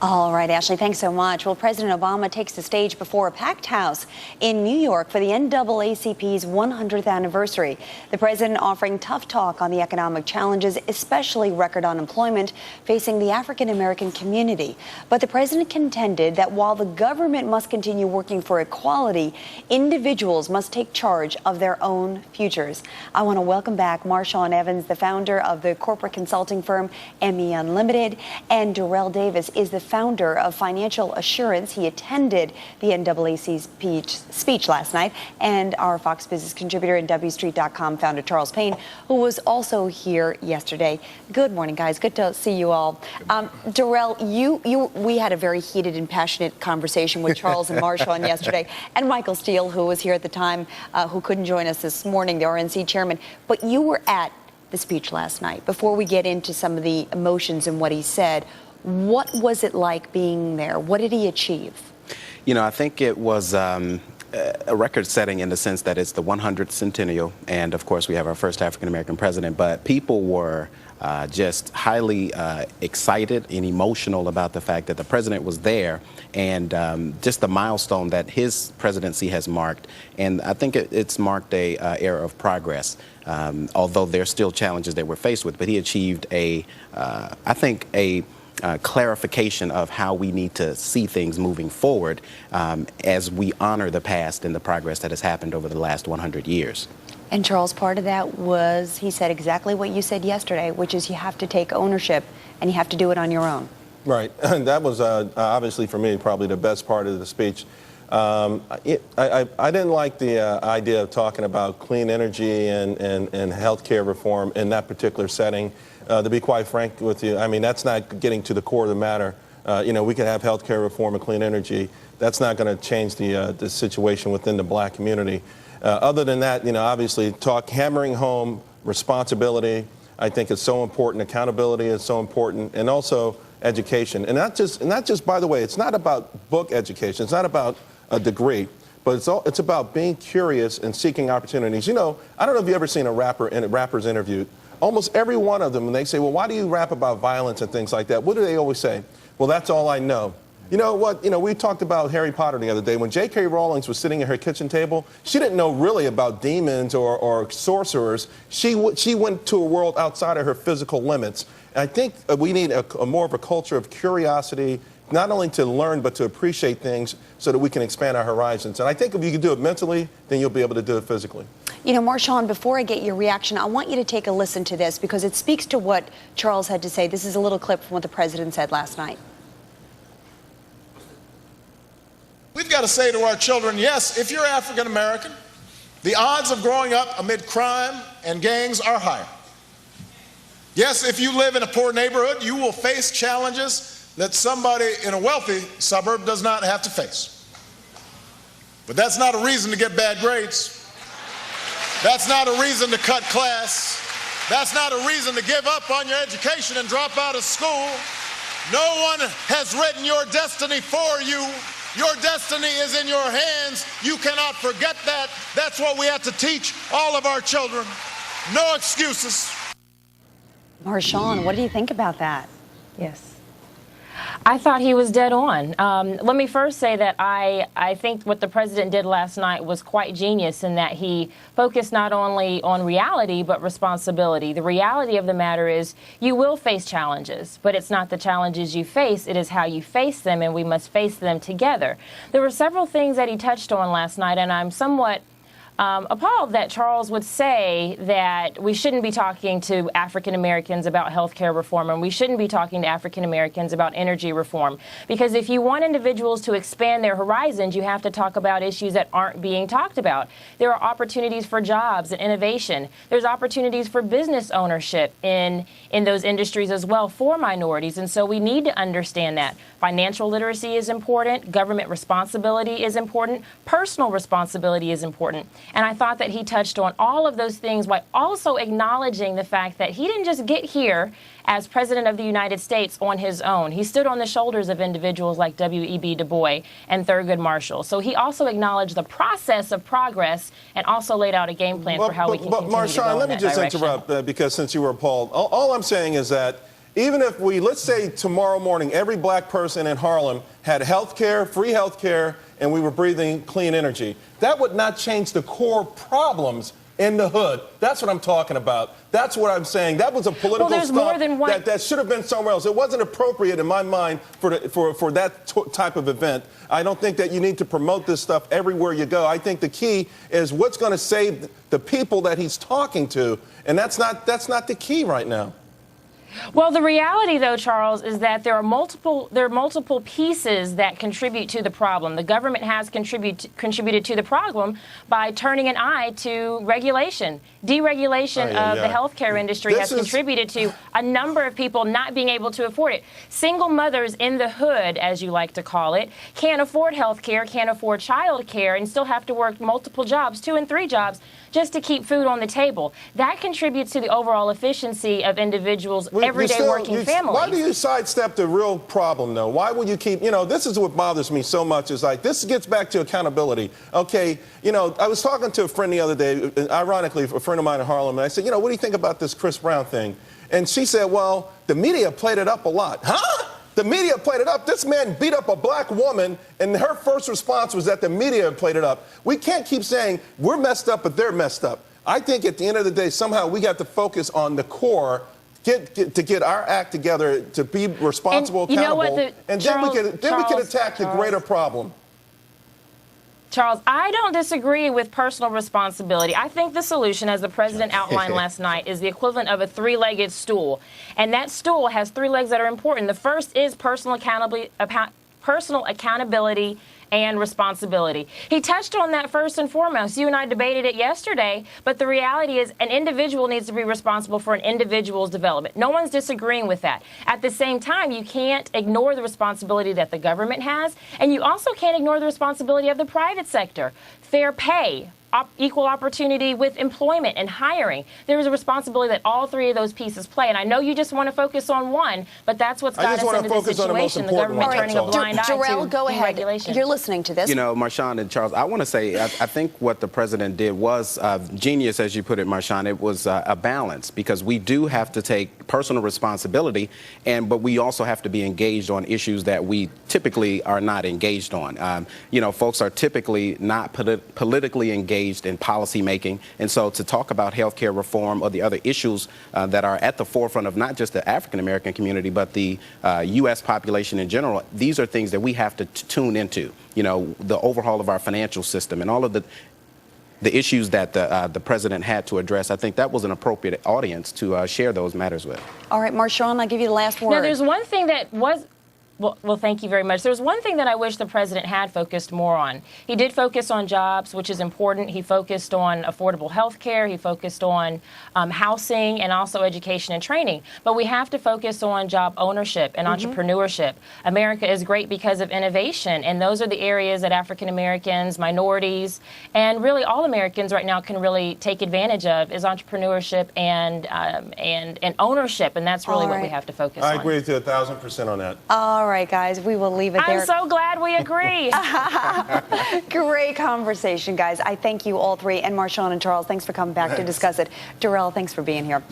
All right, Ashley, thanks so much. Well, President Obama takes the stage before a packed house in New York for the NAACP's 100th anniversary. The president offering tough talk on the economic challenges, especially record unemployment facing the African-American community. But the president contended that while the government must continue working for equality, individuals must take charge of their own futures. I want to welcome back Marshawn Evans, the founder of the corporate consulting firm ME Unlimited, and DaRayl Davis is the founder of Financial Assurance. He attended the NAACP speech last night, and our Fox Business contributor and WStreet.com founder Charles Payne, who was also here yesterday. Good morning, guys. Good to see you all. DaRayl, we had a very heated and passionate conversation with Charles and Marshawn yesterday, and Michael Steele, who was here at the time, who couldn't join us this morning, the RNC chairman. But you were at the speech last night. Before we get into some of the emotions and what he said, what was it like being there? What did he achieve? You know, I think it was a record setting in the sense that it's the 100th centennial, and of course we have our first African-American president, but people were just highly excited and emotional about the fact that the president was there, and just the milestone that his presidency has marked. And I think it's marked a era of progress, although there's still challenges that we're faced with. But he achieved I think a clarification of how we need to see things moving forward as we honor the past and the progress that has happened over the last 100 years. And Charles, part of that was, he said exactly what you said yesterday, which is you have to take ownership and you have to do it on your own. Right. And that was obviously for me probably the best part of the speech. I didn't like the idea of talking about clean energy and healthcare reform in that particular setting. To be quite frank with you, I mean, that's not getting to the core of the matter. You know, we can have healthcare reform and clean energy. That's not going to change the situation within the black community. Other than that, you know, obviously hammering home responsibility, I think is so important. Accountability is so important, and also education. And not just, by the way, it's not about book education. It's not about a degree, but it's about being curious and seeking opportunities. You know, I don't know if you've ever seen a rappers interviewed. Almost every one of them, when they say, well, why do you rap about violence and things like that? What do they always say? Well, that's all I know. You know what? You know, we talked about Harry Potter the other day. When J.K. Rowling was sitting at her kitchen table, she didn't know really about demons or sorcerers. She went to a world outside of her physical limits. And I think we need a more of a culture of curiosity, not only to learn, but to appreciate things so that we can expand our horizons. And I think if you can do it mentally, then you'll be able to do it physically. You know, Marshawn, before I get your reaction, I want you to take a listen to this because it speaks to what Charles had to say. This is a little clip from what the president said last night. We've got to say to our children, yes, if you're African American, the odds of growing up amid crime and gangs are higher. Yes, if you live in a poor neighborhood, you will face challenges that somebody in a wealthy suburb does not have to face. But that's not a reason to get bad grades. That's not a reason to cut class. That's not a reason to give up on your education and drop out of school. No one has written your destiny for you. Your destiny is in your hands. You cannot forget that. That's what we have to teach all of our children. No excuses. Marshawn, what do you think about that? Yes. I thought he was dead on. Let me first say that I think what the president did last night was quite genius in that he focused not only on reality but responsibility. The reality of the matter is you will face challenges, but it's not the challenges you face, it is how you face them, and we must face them together. There were several things that he touched on last night, and I'm somewhat appalled that Charles would say that we shouldn't be talking to African Americans about health care reform and we shouldn't be talking to African Americans about energy reform. Because if you want individuals to expand their horizons, you have to talk about issues that aren't being talked about. There are opportunities for jobs and innovation. There's opportunities for business ownership in those industries as well for minorities. And so we need to understand that. Financial literacy is important. Government responsibility is important. Personal responsibility is important. And I thought that he touched on all of those things while also acknowledging the fact that he didn't just get here as President of the United States on his own. He stood on the shoulders of individuals like W.E.B. Du Bois and Thurgood Marshall. So he also acknowledged the process of progress and also laid out a game plan for how we can continue to go in that direction. But Marshawn, let me just interrupt because since you were appalled, all I'm saying is that even if let's say tomorrow morning, every black person in Harlem had health care, free health care, and we were breathing clean energy, that would not change the core problems in the hood. That's what I'm talking about. That's what I'm saying. That was a political stunt that should have been somewhere else. It wasn't appropriate in my mind for that type of event. I don't think that you need to promote this stuff everywhere you go. I think the key is what's going to save the people that he's talking to, and that's not the key right now. Well, the reality, though, Charles, is that there are multiple pieces that contribute to the problem. The government has contributed to the problem by turning an eye to regulation. Deregulation of the healthcare industry has contributed to a number of people not being able to afford it. Single mothers in the hood, as you like to call it, can't afford healthcare, can't afford child care, and still have to work multiple jobs, 2 and 3 jobs, just to keep food on the table. That contributes to the overall efficiency of individuals, everyday working families. Why do you sidestep the real problem, though? Why would you keep, this is what bothers me so much, is like, this gets back to accountability. Okay, I was talking to a friend the other day, ironically, a friend of mine in Harlem, and I said, what do you think about this Chris Brown thing? And she said, well, the media played it up a lot. Huh? The media played it up. This man beat up a black woman, and her first response was that the media played it up. We can't keep saying we're messed up, but they're messed up. I think at the end of the day, somehow we got to focus on the core, get our act together, to be responsible, accountable, and then we can attack the greater problem. Charles, I don't disagree with personal responsibility. I think the solution, as the president outlined last night, is the equivalent of a 3-legged stool. And that stool has 3 legs that are important. The first is personal accountability and responsibility. He touched on that first and foremost. You and I debated it yesterday, but the reality is an individual needs to be responsible for an individual's development. No one's disagreeing with that. At the same time, you can't ignore the responsibility that the government has, and you also can't ignore the responsibility of the private sector. Fair pay, equal opportunity with employment and hiring. There is a responsibility that all 3 of those pieces play. And I know you just want to focus on one, but that's what's got us into this situation. The government turning a blind eye to DaRayl, go ahead. Deregulation. You're listening to this. Marshawn and Charles, I want to say, I think what the president did was genius, as you put it, Marshawn. It was a balance, because we do have to take personal responsibility, but we also have to be engaged on issues that we typically are not engaged on. Folks are typically not politically engaged in policy making, and so to talk about healthcare reform or the other issues that are at the forefront of not just the African American community but the U.S. population in general, these are things that we have to tune into. The overhaul of our financial system and all of the issues that the president had to address. I think that was an appropriate audience to share those matters with. All right, Marshawn, I'll give you the last word. Now, there's one thing that was... Well, thank you very much. There's one thing that I wish the president had focused more on. He did focus on jobs, which is important. He focused on affordable health care. He focused on housing and also education and training. But we have to focus on job ownership and entrepreneurship. America is great because of innovation, and those are the areas that African Americans, minorities, and really all Americans right now can really take advantage of, is entrepreneurship and ownership, and that's really what we have to focus on. I agree with you 1,000% on that. All right, guys, we will leave it there. I'm so glad we agree. Great conversation, guys. I thank you all 3, and Marshawn and Charles, thanks for coming back to discuss it. DaRayl, thanks for being here.